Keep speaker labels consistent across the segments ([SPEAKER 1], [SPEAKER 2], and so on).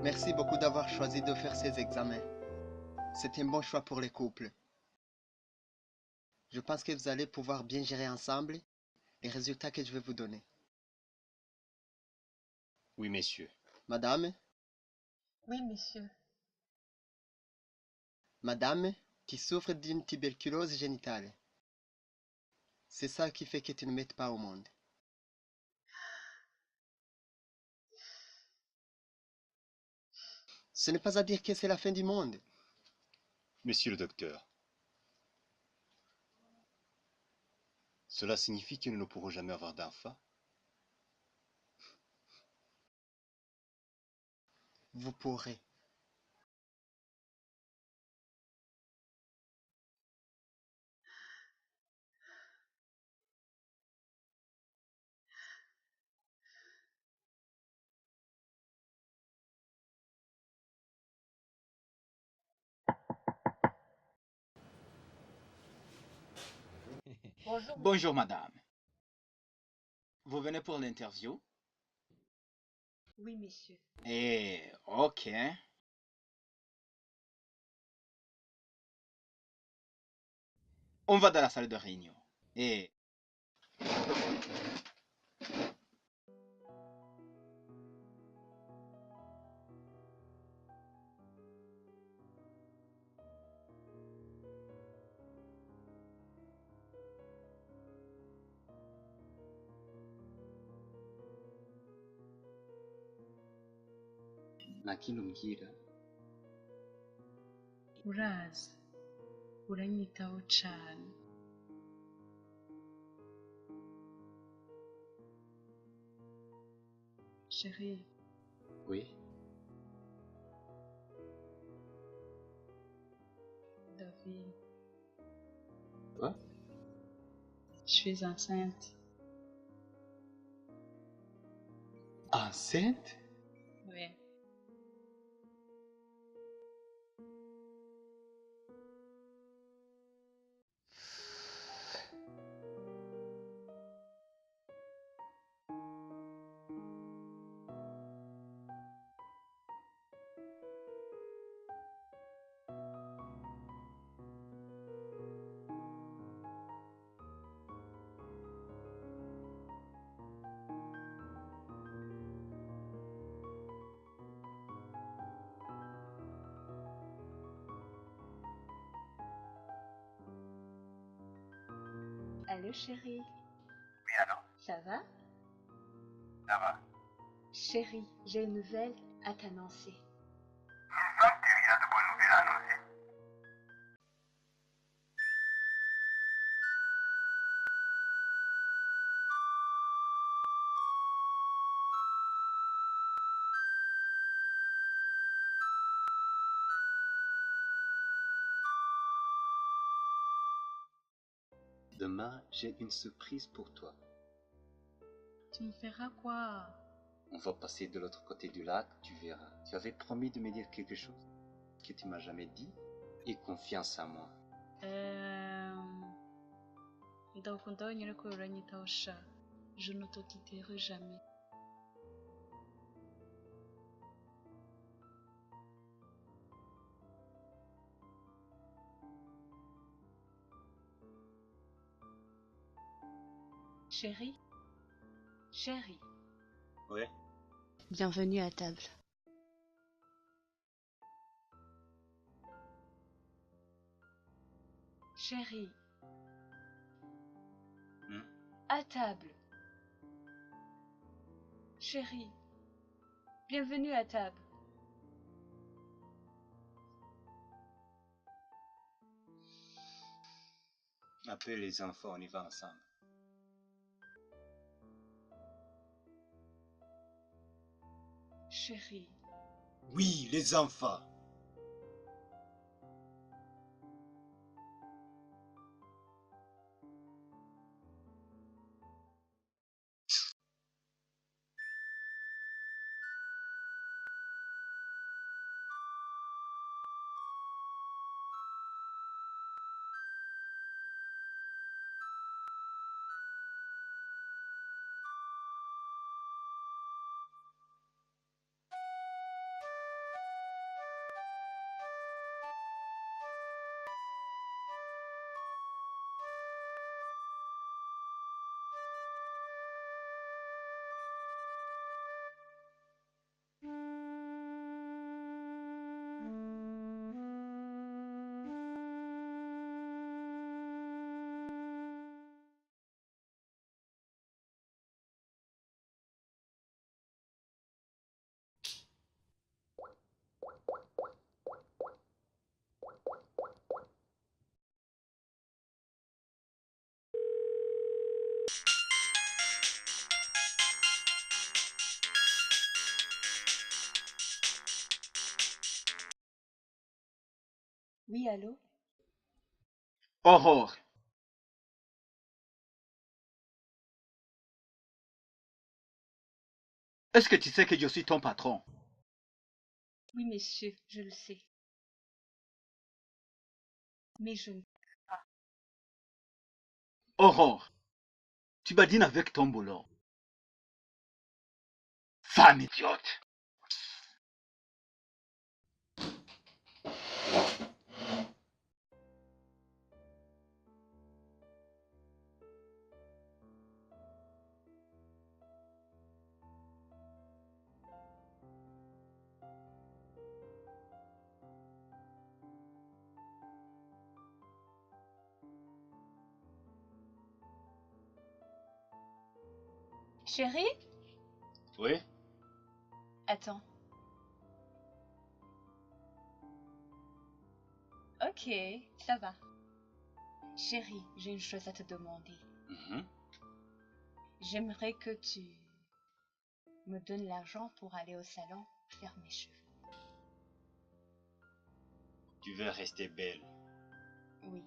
[SPEAKER 1] Merci beaucoup d'avoir choisi de faire ces examens. C'est un bon choix pour les couples. Je pense que vous allez pouvoir bien gérer ensemble les résultats que je vais vous donner.
[SPEAKER 2] Oui, messieurs.
[SPEAKER 1] Madame,
[SPEAKER 3] Oui, monsieur.
[SPEAKER 1] madame qui souffre d'une tuberculose génitale. C'est ça qui fait que tu ne mettes pas au monde. Ce n'est pas à dire que c'est la fin du monde.
[SPEAKER 2] Monsieur le docteur, cela signifie que nous ne pourrons jamais avoir d'enfant?
[SPEAKER 1] Vous pourrez.
[SPEAKER 3] Bonjour.
[SPEAKER 4] Bonjour madame. Vous venez pour l'interview?
[SPEAKER 3] Oui, monsieur.
[SPEAKER 4] Ok. On va dans la salle de réunion. Et
[SPEAKER 5] nakinumbwira
[SPEAKER 3] Uraza. Uranyitaho cane. Chérie,
[SPEAKER 5] oui
[SPEAKER 3] David,
[SPEAKER 5] quoi
[SPEAKER 3] je suis enceinte.
[SPEAKER 5] enceinte
[SPEAKER 3] Oui. Allô, chérie.
[SPEAKER 6] Oui, allô?
[SPEAKER 3] Ça va?
[SPEAKER 6] Ça va?
[SPEAKER 3] Chérie, j'ai une nouvelle à t'annoncer.
[SPEAKER 6] Il me semble qu'il y a de bonnes nouvelles à annoncer.
[SPEAKER 5] demain j'ai une surprise pour toi.
[SPEAKER 3] Tu me feras quoi?
[SPEAKER 5] On va passer de l'autre côté du lac, tu verras. Tu avais promis de me dire quelque chose que tu m'as jamais dit. Aie confiance en moi.
[SPEAKER 3] Ndagukunda wenyine ko uranyitaho sha. Je ne te quitterai jamais. Chérie? Chérie.
[SPEAKER 2] Ouais.
[SPEAKER 3] Bienvenue à table. Chérie. À table. Chérie. Bienvenue à table.
[SPEAKER 2] Appelle les enfants, on y va ensemble.
[SPEAKER 3] Chérie.
[SPEAKER 2] Oui, les enfants.
[SPEAKER 7] Oui, allô?
[SPEAKER 4] Aurore, est-ce que tu sais que je suis ton patron?
[SPEAKER 7] Oui, monsieur, je le sais. Mais je ne...
[SPEAKER 4] Aurore, tu badines avec ton boulot. Femme idiote.
[SPEAKER 7] Chérie?
[SPEAKER 2] Oui?
[SPEAKER 7] Attends. Ok, ça va. Chérie, j'ai une chose à te demander.
[SPEAKER 2] Mhm.
[SPEAKER 7] J'aimerais que tu me donnes l'argent pour aller au salon faire mes cheveux.
[SPEAKER 2] Tu veux rester belle.
[SPEAKER 7] Oui.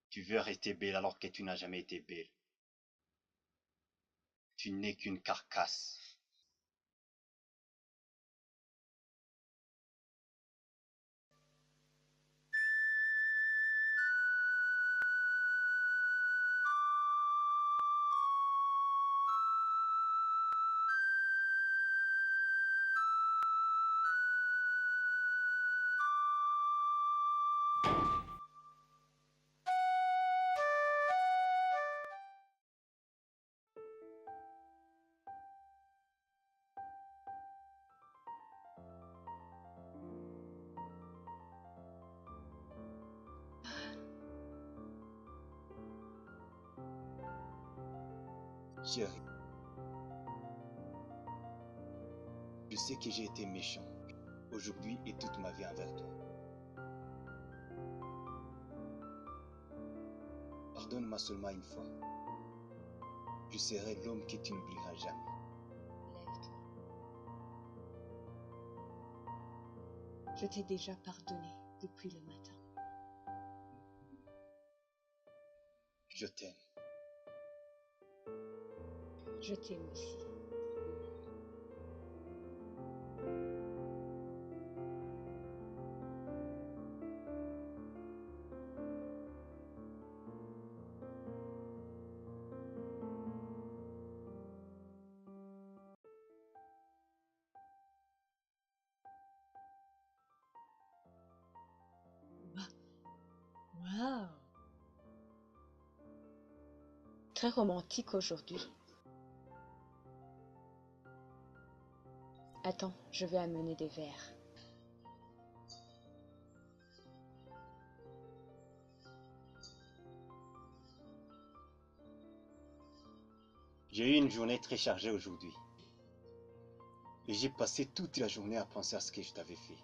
[SPEAKER 2] Tu veux rester belle alors que tu n'as jamais été belle. Tu n'es qu'une carcasse. Chérie, je sais que j'ai été méchant aujourd'hui et toute ma vie envers toi. Pardonne-moi seulement une fois. Je serai l'homme que tu n'oublieras jamais.
[SPEAKER 7] Lève-toi. Je t'ai déjà pardonné depuis le matin.
[SPEAKER 2] Je t'aime.
[SPEAKER 7] Je t'aime aussi. Waouh! Très romantique aujourd'hui. Attends, je vais amener des verres.
[SPEAKER 2] J'ai eu une journée très chargée aujourd'hui. Et j'ai passé toute la journée à penser à ce que je t'avais fait.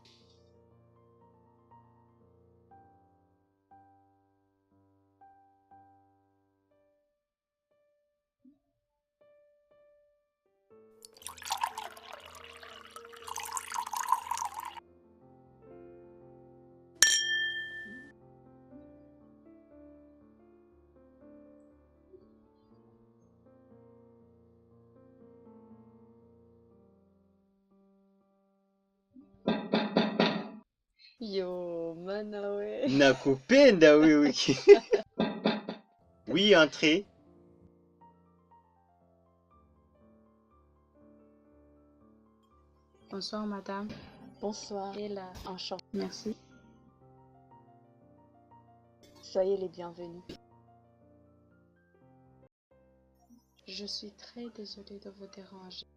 [SPEAKER 7] Yo, Manawe.
[SPEAKER 2] Nakupenda wewe. Oui, entrez.
[SPEAKER 3] Bonsoir, madame.
[SPEAKER 7] Bonsoir.
[SPEAKER 3] Et là,
[SPEAKER 7] Enchanté.
[SPEAKER 3] merci.
[SPEAKER 7] Soyez les bienvenus.
[SPEAKER 3] Je suis très désolée de vous déranger.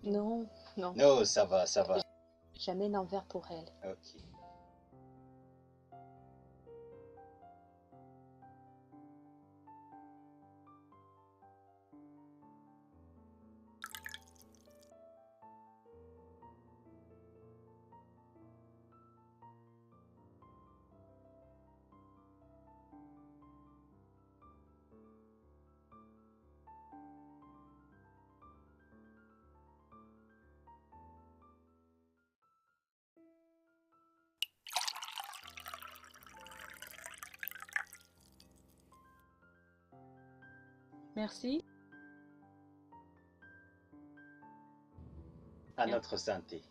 [SPEAKER 7] Non, non.
[SPEAKER 2] Non, ça va, ça va.
[SPEAKER 7] J'amène un verre pour elle.
[SPEAKER 2] Ok.
[SPEAKER 3] Merci.
[SPEAKER 2] À
[SPEAKER 3] Bien.
[SPEAKER 2] notre santé.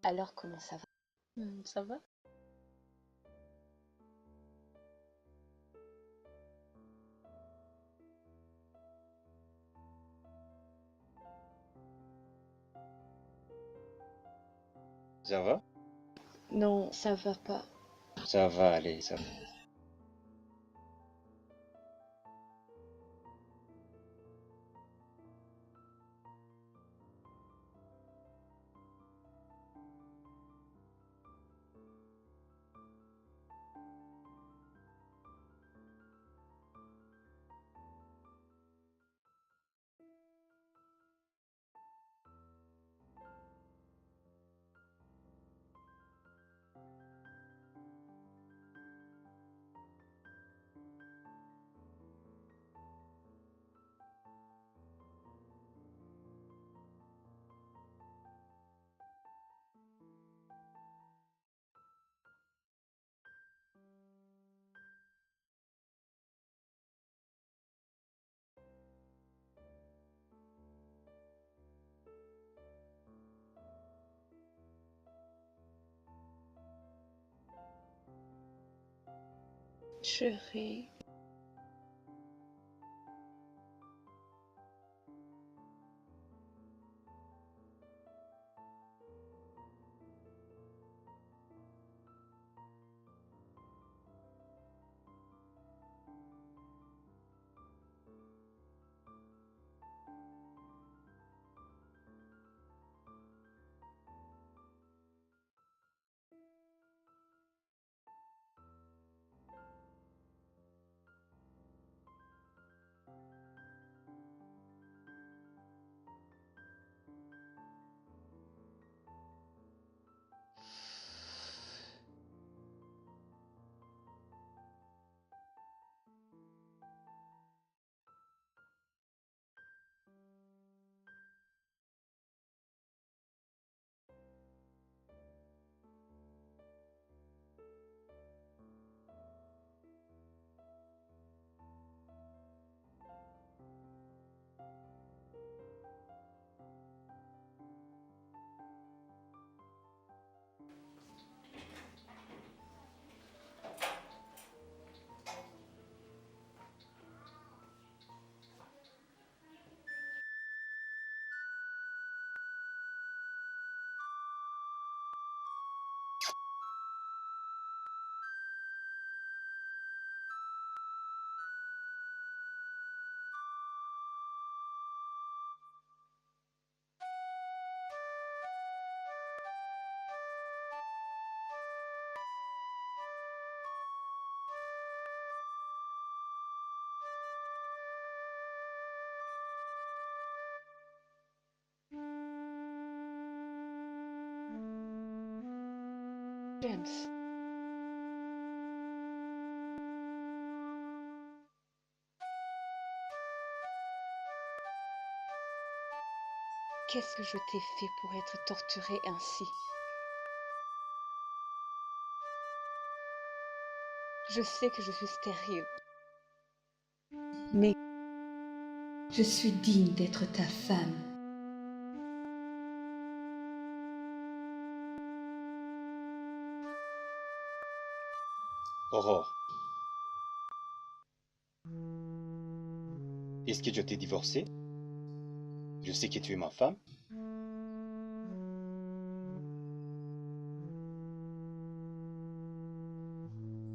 [SPEAKER 7] Alors comment ça va?
[SPEAKER 3] Ça va?
[SPEAKER 2] Ça va?
[SPEAKER 7] Non, ça va pas.
[SPEAKER 2] Ça va aller, ça va.
[SPEAKER 7] Chérie. James. Qu'est-ce que je t'ai fait pour être torturée ainsi? Je sais que je suis stérile, mais je suis digne d'être ta femme.
[SPEAKER 2] Aurore, est-ce que je t'ai divorcé? Je sais que tu es ma femme.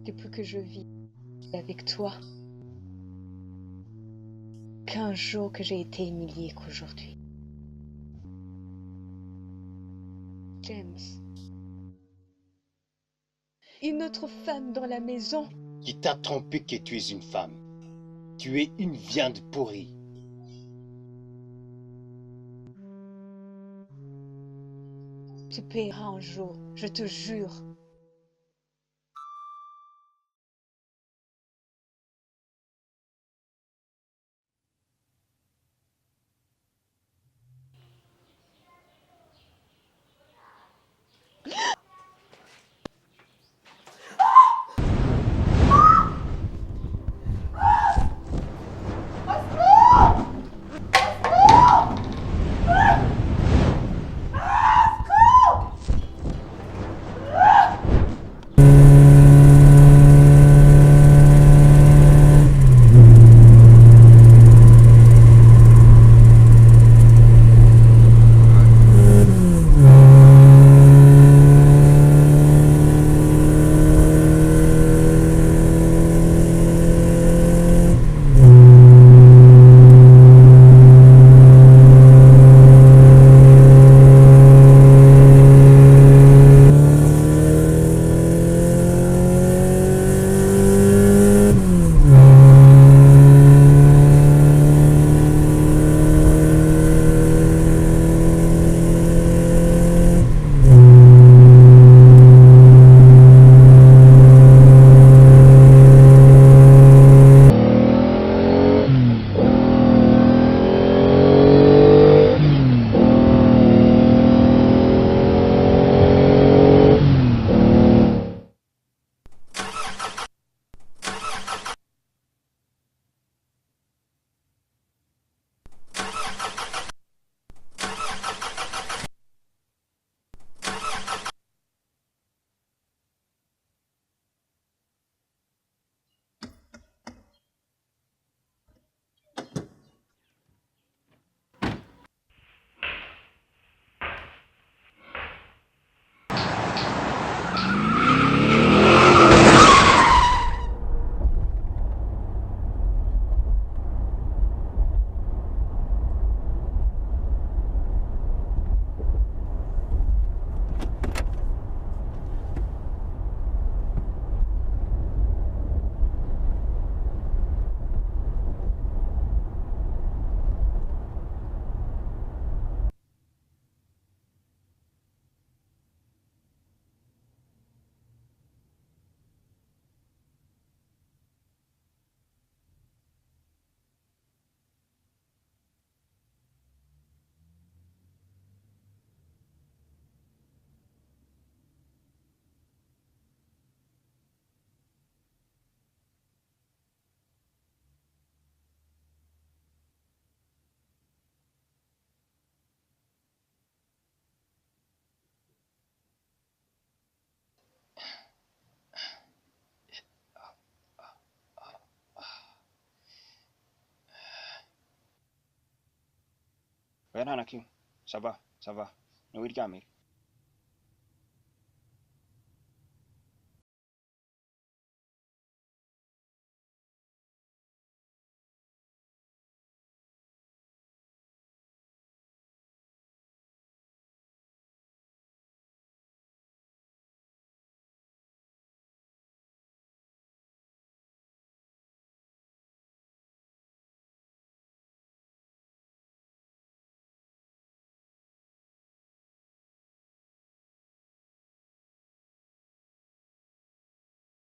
[SPEAKER 7] Depuis que je vis avec toi, qu'un jour que j'ai été humiliée qu'aujourd'hui. James. Une autre femme dans la maison.
[SPEAKER 2] Qui t'a trompé que tu es une femme. Tu es une viande pourrie.
[SPEAKER 7] Tu paieras un jour, je te jure.
[SPEAKER 4] Bernard Nakiu, ça va, ne rigamir.